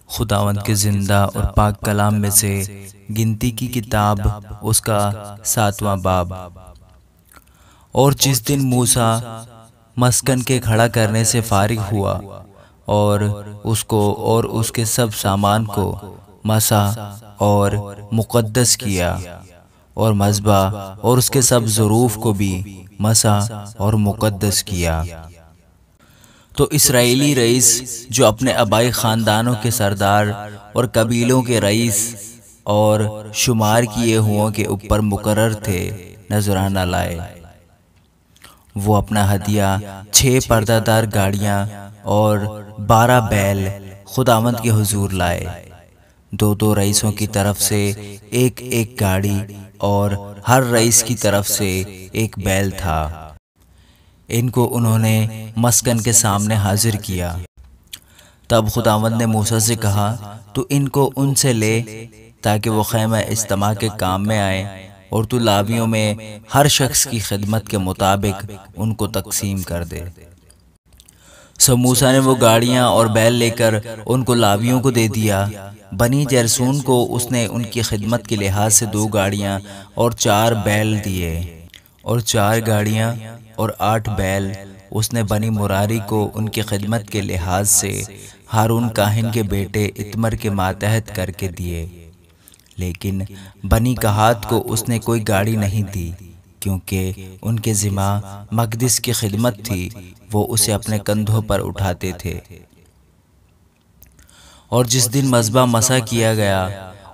خداوند کے زندہ اور پاک کلام میں سے گنتی کی کتاب اس کا 7واں باب۔ اور جس دن موسیٰ مسکن کے کھڑا کرنے سے فارغ ہوا اور اس کو اور اس کے سب سامان کو مسح اور مقدس کیا، اور مذبح اور اس کے سب ظروف کو بھی مسح اور مقدس کیا، تو اسرائیلی رئیس جو اپنے آبائی خاندانوں کے سردار اور قبیلوں کے رئیس اور شمار کیے ہوں کے اوپر مقرر تھے نذرانہ لائے۔ وہ اپنا ہدیہ 6 پردہ دار گاڑیاں اور 12 بیل خداوند کے حضور لائے، 2 رئیسوں کی طرف سے ایک گاڑی اور ہر رئیس کی طرف سے 1 بیل تھا۔ ان کو انہوں نے مسکن کے سامنے حاضر کیا۔ تب خداوند نے موسیٰ سے کہا، تو ان کو ان سے لے تاکہ وہ خیمہ اجتماع کے کام میں آئیں، اور تو لاویوں میں ہر شخص کی خدمت کے مطابق ان کو تقسیم کر دے۔ سو موسیٰ نے وہ گاڑیاں اور بیل لے کر ان کو لاویوں کو دے دیا۔ بنی جرسون کو اس نے ان کی خدمت کے لحاظ سے 2 گاڑیاں اور 4 بیل دیے، اور 4 گاڑیاں اور 8 بیل اس نے بنی مراری کو ان کی خدمت کے لحاظ سے ہارون کاہن کے بیٹے اتمر کے ماتحت کر کے دیے۔ لیکن بنی کہات کو اس نے کوئی گاڑی نہیں دی، کیونکہ ان کے ذمہ مقدس کی خدمت تھی، وہ اسے اپنے کندھوں پر اٹھاتے تھے۔ اور جس دن مذبح مسح کیا گیا،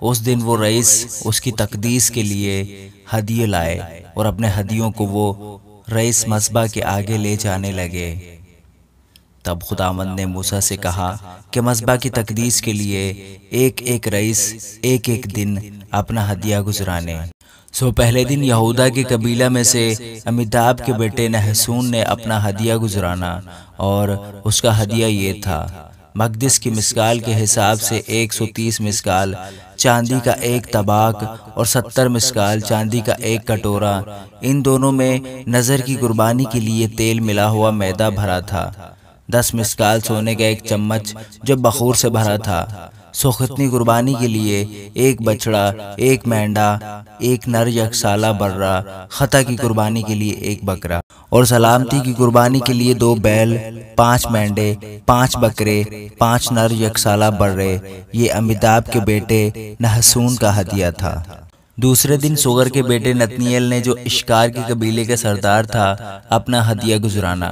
اس دن وہ رئیس اس کی تقدیس کے لیے ہدیے لائے، اور اپنے ہدیوں کو وہ رئیس مذبح کے آگے لے جانے لگے۔ تب خداوند نے موسیٰ سے کہا کہ مذبح کی تقدیس کے لیے ایک رئیس ایک دن اپنا ہدیہ گزرانے۔ سو پہلے دن یہودا کے قبیلہ میں سے امیداب کے بیٹے نحسون نے اپنا ہدیہ گزرانا، اور اس کا ہدیہ یہ تھا: مقدس کی مسکال کے حساب سے 130 مسکال چاندی کا 1 طباق، اور 70 مسکال چاندی کا 1 کٹورا۔ ان دونوں میں نذر کی قربانی کے لیے تیل ملا ہوا میدا بھرا تھا۔ 10 مسکال سونے کا 1 چمچ جو بخور سے بھرا تھا۔ سوختنی قربانی کے لیے 1 بچڑا، 1 مینڈا، 1 نر یک سالہ برا، خطا کی قربانی کے لیے 1 بکرا، اور سلامتی کی قربانی کے لیے 2 بیل، 5 مینڈے، 5 بکرے، 5 نر یک سالہ برے۔ یہ امیداب کے بیٹے نحسون کا ہدیہ تھا۔ دوسرے دن سوگر کے بیٹے نتنیل نے، جو اشکار کے قبیلے کا سردار تھا، اپنا ہدیہ گزرانا،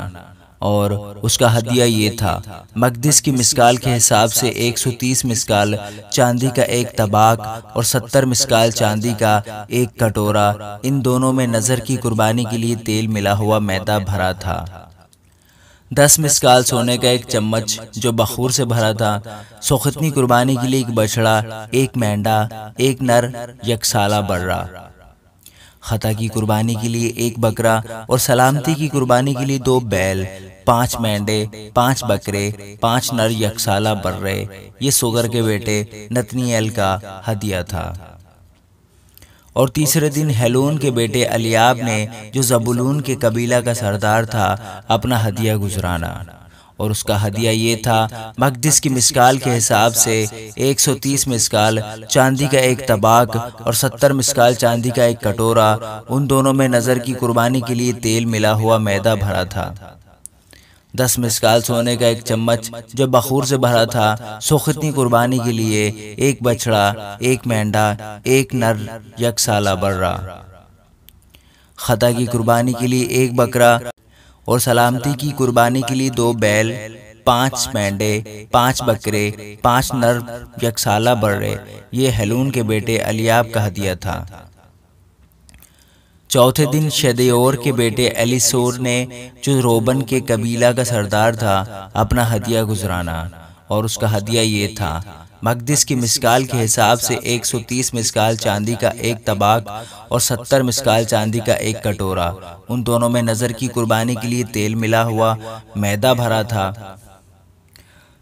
اور اس کا ہدیہ یہ تھا: مقدس کی مسکال کے حساب سے 130 مسکال چاندی کا 1 طباق، اور 70 مسکال چاندی کا 1 کٹورا۔ ان دونوں میں نذر کی قربانی کے لیے تیل ملا ہوا میدا بھرا تھا۔ 10 مسکال سونے کا 1 چمچ جو بخور سے بھرا تھا۔ سوختنی قربانی کے لیے 1 بچڑا، 1 مینڈا، 1 نر یک سالہ برا، خطا کی قربانی کے لیے 1 بکرا، اور سلامتی کی قربانی کے لیے 2 بیل، 5 مینڈے، 5 بکرے، 5 نر یک سالہ برے۔ یہ سوگر کے بیٹے نتنیل کا ہدیہ تھا۔ اور تیسرے دن ہیلون کے بیٹے الیاب نے، جو زبولون کے قبیلہ کا سردار تھا، اپنا ہدیہ گزرانا، اور اس کا ہدیہ یہ تھا: مقدس کی مسکال کے حساب سے 130 مسکال چاندی کا 1 طباق، اور 70 مسکال چاندی کا 1 کٹورا۔ ان دونوں میں نذر کی قربانی کے لیے تیل ملا ہوا میدا بھرا تھا۔ 10 مسکال سونے کا 1 چمچ جو بخور سے بھرا تھا۔ سوختنی قربانی کے لیے 1 بچڑا، 1 مینڈا، 1 نر یک سالہ برا، خطا کی قربانی کے لیے 1 بکرا، اور سلامتی کی قربانی کے لیے 2 بیل، 5 مینڈے، 5 بکرے، 5 نر یک سالہ برے۔ یہ ہیلون کے بیٹے الیاب کا ہدیہ تھا۔ چوتھے دن شدیور کے بیٹے ایلیسور نے، جو روبن کے قبیلہ کا سردار تھا، اپنا ہدیہ گزرانا، اور اس کا ہدیہ یہ تھا: مقدس کی مسکال کے حساب سے 130 مسکال چاندی کا 1 طباق، اور 70 مسکال چاندی کا 1 کٹورا۔ ان دونوں میں نذر کی قربانی کے لیے تیل ملا ہوا میدا بھرا تھا۔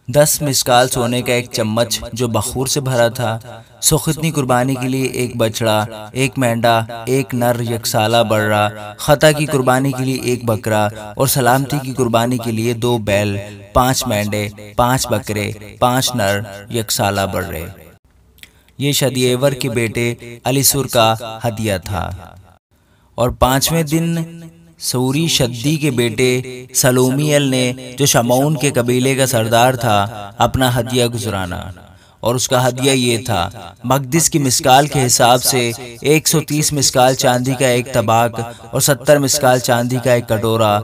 10 مسکال سونے کا ایک چمچ جو بخور سے بھرا تھا، سوختنی قربانی کے لیے ایک بچڑا، ایک مینڈا، ایک نر یک سالہ برا، خطا کی قربانی کے لیے ایک بکرا اور سلامتی کی قربانی کے لیے 2 بیل، 5 مینڈے، 5 بکرے، 5 نر یک سالہ برے۔ یہ شدیور کے بیٹے علیسر کا ہدیہ تھا۔ اور 5ویں دن سوری شدی کے بیٹے سلومیل نے، جو شمعون کے قبیلے کا سردار تھا، اپنا ہدیہ گزرانا، اور اس کا ہدیہ یہ تھا: مقدس کی مسکال کے حساب سے 130 مسکال چاندی کا ایک طباق اور 70 مسکال چاندی کا ایک کٹورا۔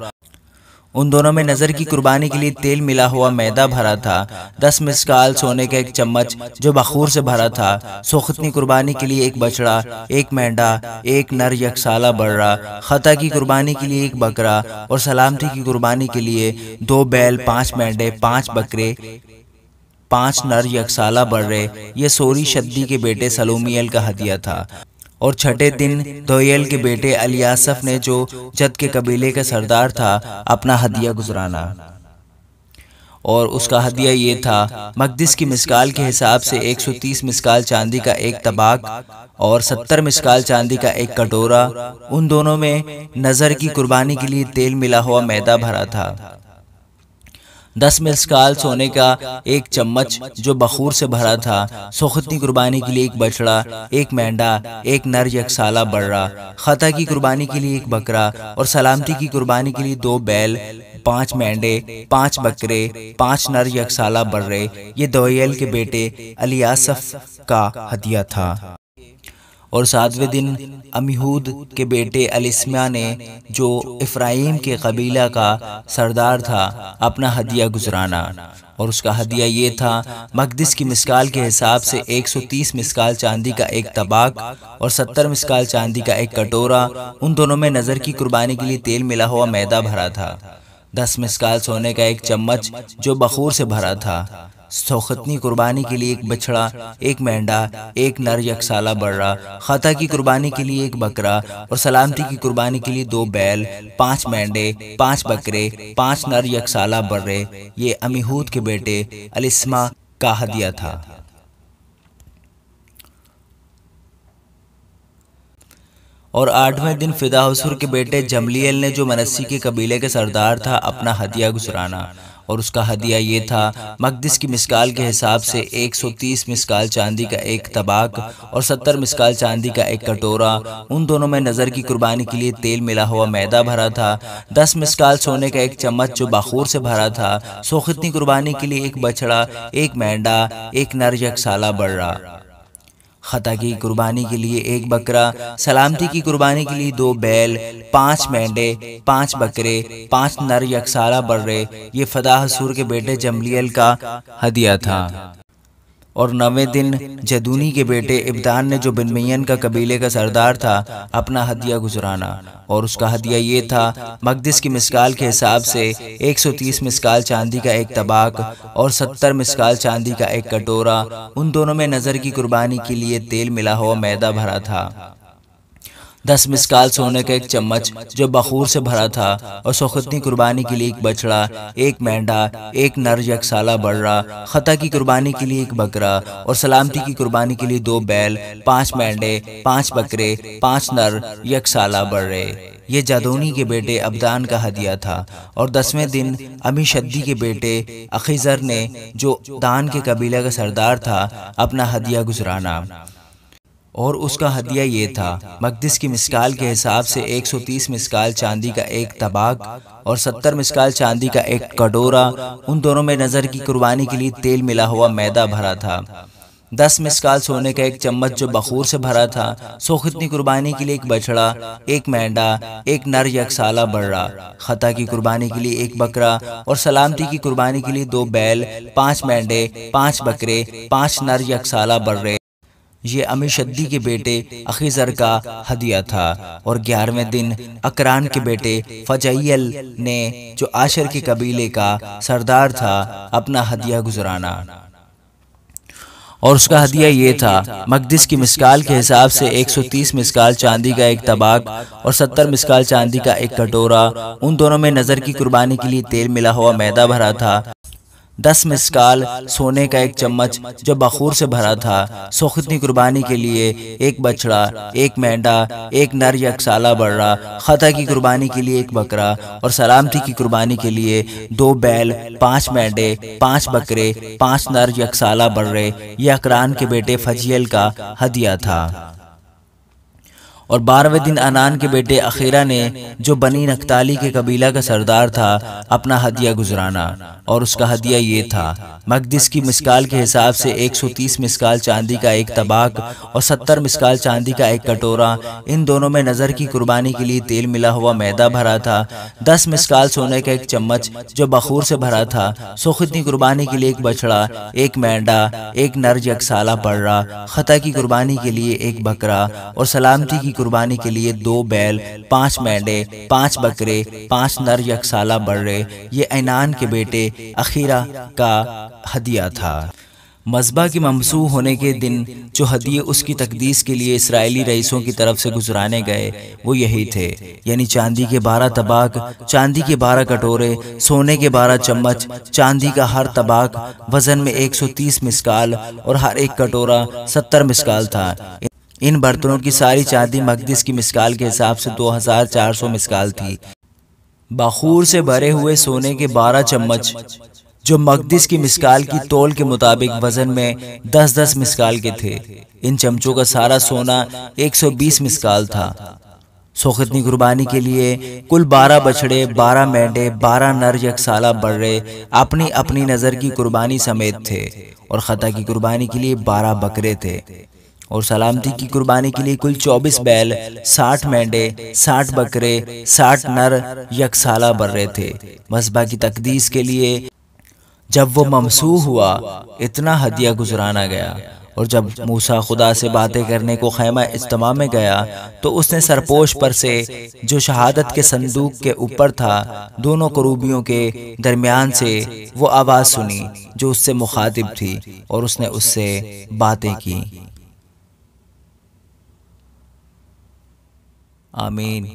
ان دونوں میں نظر کی قربانی کے لیے تیل ملا ہوا میدا بھرا تھا۔ 10 مسکال سونے کا ایک چمچ جو بخور سے بھرا تھا۔ سوختنی قربانی کے لیے ایک بچڑا، ایک مینڈا، ایک نر یک سالہ برا، خطا کی قربانی کے لیے ایک بکرا اور سلامتی کی قربانی کے لیے 2 بیل، 5 مینڈے، 5 بکرے، 5 نر یک سالہ برے۔ یہ سوری شدی کے بیٹے سلومیل کا ہدیہ تھا۔ اور 6 دن دوئیل کے بیٹے الیاسف نے، جو جد کے قبیلے کا سردار تھا، اپنا ہدیہ گزرانا، اور اس کا ہدیہ یہ تھا: مقدس کی مسکال کے حساب سے 130 مسکال چاندی کا ایک طباق اور 70 مسکال چاندی کا ایک کٹورا۔ ان دونوں میں نظر کی قربانی کے لیے تیل ملا ہوا میدا بھرا تھا۔ 10 مسکال سونے کا ایک چمچ جو بخور سے بھرا تھا۔ سوختنی قربانی کے لیے ایک بچڑا، ایک مینڈا، ایک نر یک سالہ برا، خطا کی قربانی کے لیے ایک بکرا اور سلامتی کی قربانی کے لیے 2 بیل، 5 مینڈے، 5 بکرے، 5 نر یک سالہ برے۔ یہ دوئیل کے بیٹے الیاسف کا ہدیہ تھا۔ اور 7ویں دن عمیہود کے بیٹے الیسما نے، جو افرایم کے قبیلہ کا سردار تھا، اپنا ہدیہ گزرانا، اور اس کا ہدیہ یہ تھا: مقدس کی مسکال کے حساب سے 130 مسکال چاندی کا ایک طباق اور 70 مسکال چاندی کا ایک کٹورا۔ ان دونوں میں نظر کی قربانی کے لیے تیل ملا ہوا میدا بھرا تھا۔ 10 مسکال سونے کا ایک چمچ جو بخور سے بھرا تھا۔ سوختنی قربانی کے لیے ایک بچڑا، ایک مینڈا، ایک نر یک سالہ برا، خطا کی قربانی کے لیے ایک بکرا اور سلامتی کی قربانی کے لیے 2 بیل، 5 مینڈے، 5 بکرے، 5 نر یک سالہ برے۔ یہ عمیہود کے بیٹے الیسما کا ہدیہ تھا۔ اور 8ویں دن فداحسر کے بیٹے جملیل نے، جو منسی کے قبیلے کے سردار تھا، اپنا ہدیہ گزرانا، اور اس کا ہدیہ یہ تھا: مقدس کی مسکال کے حساب سے 130 مسکال چاندی کا ایک طباق اور 70 مسکال چاندی کا ایک کٹورا۔ ان دونوں میں نظر کی قربانی کے لیے تیل ملا ہوا میدا بھرا تھا۔ 10 مسکال سونے کا ایک چمچ جو بخور سے بھرا تھا۔ سوختنی قربانی کے لیے ایک بچڑا، ایک مینڈا، ایک نر یک سالہ برا، خطا کی قربانی کے لیے ایک بکرا، سلامتی کی قربانی کے لیے 2 بیل، 5 مینڈے، 5 بکرے، 5 نر یک سالہ برے۔ یہ فداحسر کے بیٹے جملیل کا ہدیہ تھا۔ اور 9ویں دن جدونی کے بیٹے ابدان نے، جو بنیامین کا قبیلے کا سردار تھا، اپنا ہدیہ گزرانا، اور اس کا ہدیہ یہ تھا: مقدس کی مسکال کے حساب سے 130 مسکال چاندی کا ایک طباق اور 70 مسکال چاندی کا ایک کٹورا۔ ان دونوں میں نظر کی قربانی کے لیے تیل ملا ہوا میدا بھرا تھا۔ 10 مسکال سونے کا ایک چمچ جو بخور سے بھرا تھا، اور سوختنی قربانی کے لیے ایک بچڑا، ایک مینڈا، ایک نر یک سالہ برا، خطا کی قربانی کے لیے ایک بکرا اور سلامتی کی قربانی کے لیے 2 بیل، 5 مینڈے، 5 بکرے، 5 نر یک سالہ برے۔ یہ جادونی کے بیٹے ابدان کا ہدیہ تھا۔ اور 10ویں دن امی شدی کے بیٹے اخیزر نے، جو دان کے قبیلہ کا سردار تھا، اپنا ہدیہ گزرانا، اور اس کا ہدیہ یہ تھا: مقدس کی مسکال کے حساب سے 130 مسکال چاندی کا ایک طباق اور 70 مسکال چاندی کا ایک کٹورا۔ ان دونوں میں نظر کی قربانی کے لیے تیل ملا ہوا میدا بھرا تھا۔ 10 مسکال سونے کا ایک چمچ جو بخور سے بھرا تھا۔ سوختنی قربانی کے لیے ایک بچڑا، ایک مینڈا، ایک نر یک سالہ برا، خطا کی قربانی کے لیے ایک بکرا اور سلامتی کی قربانی کے لیے 2 بیل، 5 مینڈے، 5 بکرے، 5 نر یک سالہ برے۔ یہ امی شدی کے بیٹے اخیزر کا ہدیہ تھا۔ اور 11ویں دن اکران کے بیٹے فجائیل نے، جو آشر کے قبیلے کا سردار تھا، اپنا ہدیہ گزرانا، اور اس کا ہدیہ یہ تھا: مقدس کی مسکال کے حساب سے 130 مسکال چاندی کا ایک طباق اور 70 مسکال چاندی کا ایک کٹورا۔ ان دونوں میں نظر کی قربانی کے لیے تیل ملا ہوا میدا بھرا تھا۔ 10 مسکال سونے کا ایک چمچ جو بخور سے بھرا تھا، سوختنی قربانی کے لیے ایک بچڑا، ایک مینڈا، ایک نر یک سالہ بڑھڑا، خطا کی قربانی کے لیے ایک بکرا، اور سلامتی کی قربانی کے لیے 2 بیل، 5 مینڈے، 5 بکرے، 5 نر یک سالہ بڑھڑے، یہ اقران کے بیٹے فجیل کا ہدیہ تھا۔ اور 12ویں دن انان کے بیٹے اخیرہ نے، جو بنی نفتالی کے قبیلہ کا سردار تھا، اپنا ہدیہ گزرانا، اور اس کا ہدیہ یہ تھا: مقدس کی مسکال کے حساب سے 130 مسکال چاندی کا ایک طباق اور 70 مسکال چاندی کا ایک کٹورا، ان دونوں میں نظر کی قربانی کے لیے تیل ملا ہوا میدہ بھرا تھا، 10 مسکال سونے کا ایک چمچ جو بخور سے بھرا تھا، سوختنی قربانی کے لیے ایک بچڑا، ایک مینڈا، ایک نر یک سالہ بڑھڑا، خطا کی قربانی کے لیے ایک بکرا، اور سلامتی کی قربانی کے لیے 2 بیل، 5 مینڈے، 5 بکرے، 5 نر یک سالہ بڑھڑے، یہ انان کے بیٹے اخیرہ کا ہدیہ تھا۔ مذبح کے ممسوح ہونے کے دن جو ہدیے اس کی تقدیس کے لیے اسرائیلی رئیسوں کی طرف سے گزرانے گئے وہ یہی تھے، یعنی چاندی کے 12 طباق، چاندی کے 12 کٹورے، سونے کے 12 چمچ، چاندی کا ہر طباق وزن میں 130 مسکال اور ہر ایک کٹورا 70 مسکال تھا۔ ان برتنوں کی ساری چاندی مقدس کی مسکال کے حساب سے 2400 مسکال تھی۔ بخور سے بھرے ہوئے سونے کے 12 چمچ جو مقدس کی مسکال کی تول کے مطابق وزن میں 10 مسکال کے تھے، ان چمچوں کا سارا سونا 120 مسکال تھا۔ سوختنی قربانی کے لیے کل 12 بچڑے، 12 مینڈے، 12 نر یک سالہ بڑھڑے اپنی اپنی نظر کی قربانی سمیت تھے، اور خطا کی قربانی کے لیے 12 بکرے تھے، اور سلامتی کی قربانی کے لیے کل 24 بیل، 60 مینڈے، 60 بکرے، 60 نر یک سالہ بڑھڑے تھے۔ مذبح کی تقدیس کے لیے جب وہ ممسوح ہوا اتنا ہدیہ گزرانا گیا، اور جب موسیٰ خدا سے باتیں کرنے کو خیمہ اجتماع میں گیا تو اس نے سرپوش پر سے جو شہادت کے صندوق کے اوپر تھا دونوں کروبیوں کے درمیان سے وہ آواز سنی جو اس سے مخاطب تھی، اور اس نے اس سے باتیں کی۔ آمین۔